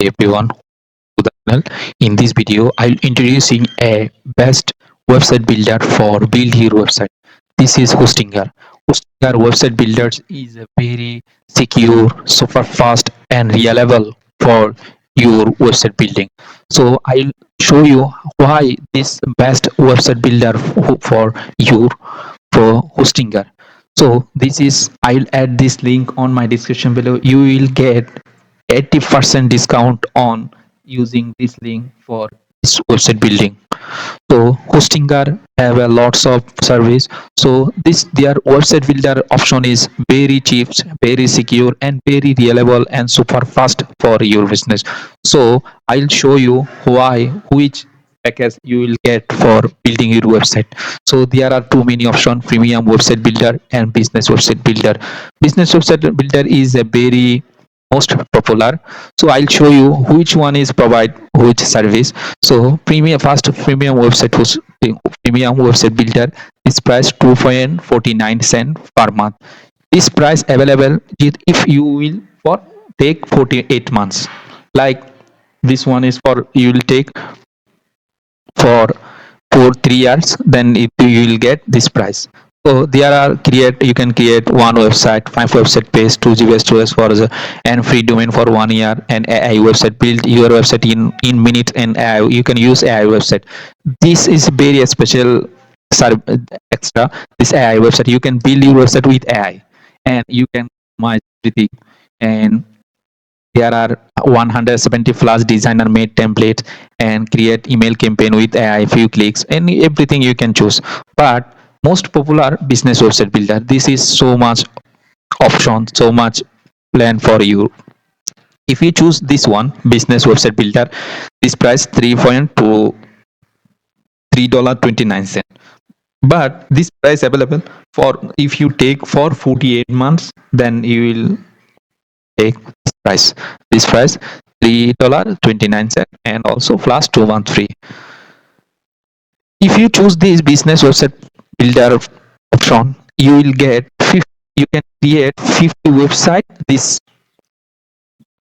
Everyone to the channel. In this video, I'll introducing a best website builder for build your website. This is Hostinger. Hostinger website builders is a very secure, super fast, and reliable for your website building. So I'll show you why this best website builder for your for Hostinger. So this is I'll add this link on my description below. You will get 80% discount on using this link for this website building. So Hostinger have a lots of service. So this their website builder option is very cheap, very secure, and very reliable and super fast for your business. So I'll show you why which package you will get for building your website. So there are too many options: premium website builder and business website builder. Business website builder is a very most popular. So I'll show you which one is provide which service. So premium website premium website builder is price 2.49 cent per month. This price available if you will for take 48 months. Like this one is for you will take for 3 years, then you will get this price. So there are you can create one website, 5 website page, 2 GB storage for the and free domain for 1 year, and AI website build your website in minutes, and AI, you can use AI website. This is very special extra. This AI website you can build your website with AI, and you can customize everything. And there are 170 plus designer made templates, and create email campaign with AI, few clicks, and everything you can choose. But most popular business website builder, this is so much option, so much plan for you. If you choose this one, business website builder, this price 3.2 $3.29. But this price available for if you take for 48 months, then you will take this price $3.29, and also plus 2 months free. If you choose this business website builder option, you will get 50, you can create 50 website. This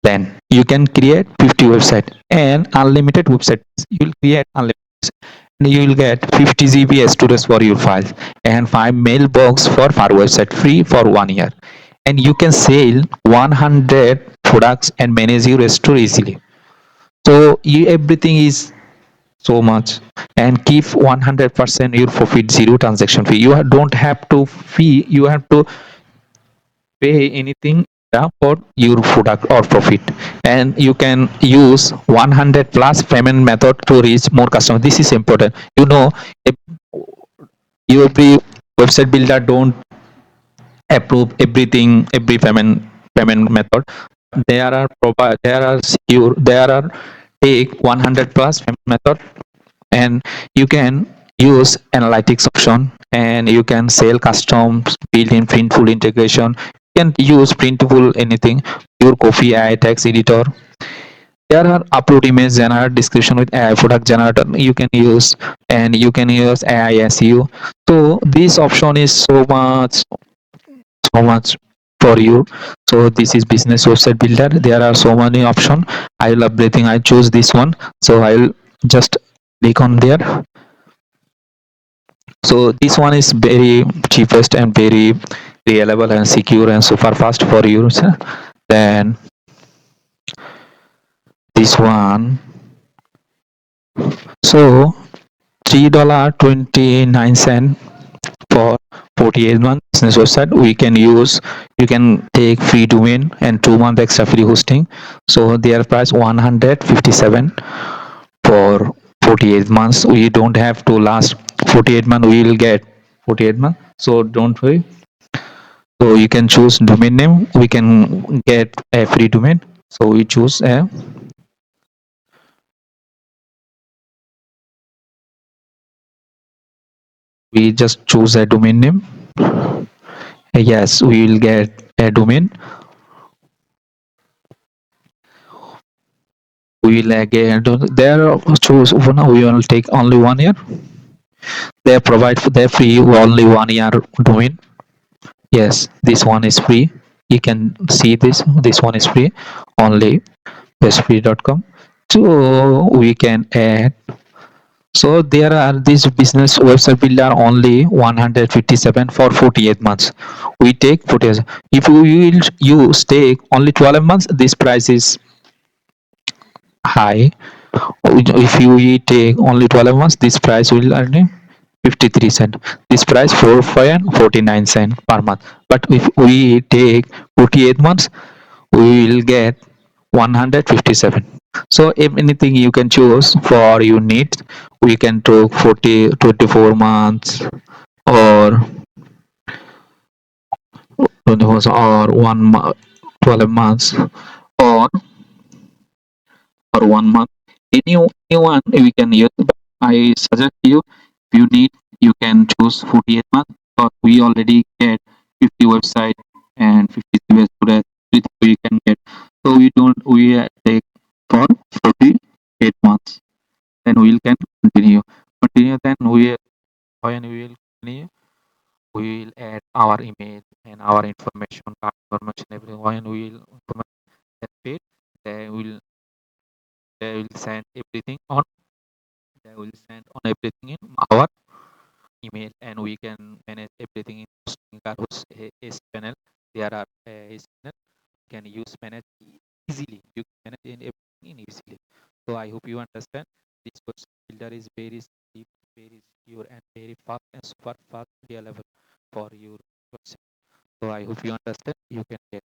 plan you can create 50 website and unlimited websites. You will create unlimited, and you will get 50 GB storage for your files, and 5 mailbox for website free for 1 year. And you can sell 100 products and manage your store easily. So everything is so much, and keep 100% your profit, zero transaction fee. You don't have to fee, you have to pay anything for your product or profit. And you can use 100 plus payment method to reach more customers. This is important. If every website builder don't approve everything, every payment method. There are secure, there are take 100 plus payment method. And you can use analytics option, and you can sell customs, built-in printful integration. You can use printable anything, your coffee AI text editor. There are upload image generator, description with AI product generator you can use, and you can use AI SEO. So this option is so much for you. So this is business website builder. There are so many options. I love everything. I choose this one, so I'll just click on there. So this one is very cheapest and very reliable and secure and super fast for you. Then this one, so $3.29 for 48 months business website. We can use, you can take free domain and 2 month extra free hosting. So their price 157 for 48 months. We don't have to last 48 months, we will get 48 months, so don't worry. So you can choose domain name, we can get a free domain. So we choose a, we just choose a domain name. Yes, we will get a domain. We will again there choose for now, we will take only 1 year. They provide for their free only 1 year domain. Yes, this one is free. You can see this one is free only. bestfree.com. So we can add. So there are this business website builder only 157 for 48 months. We take 40. If we will use take only 12 months, this price is high. If you take only 12 months, this price will only 53 cent. This price 45 and 49 cent per month. But if we take 48 months, we will get 157. So if anything you can choose for your needs, we can take 40 24 months or 24 or 12 months or 1 month. Anyone we can use, but I suggest you, if you need, you can choose 48 months, because we already get 50 website and 50 CVS students, everything we can get. So we take for 48 months. Then we can continue. Then when we will continue, we will add our email and our information, card information, everything. When we will information get paid, they will send everything on. They will send on everything in our email, and we can manage everything in his panel. There are his panel can use manage easily. You can manage in everything in easily. So I hope you understand. This course builder is very cheap, very secure, and very fast and super fast, reliable for your website. So I hope you understand. You can get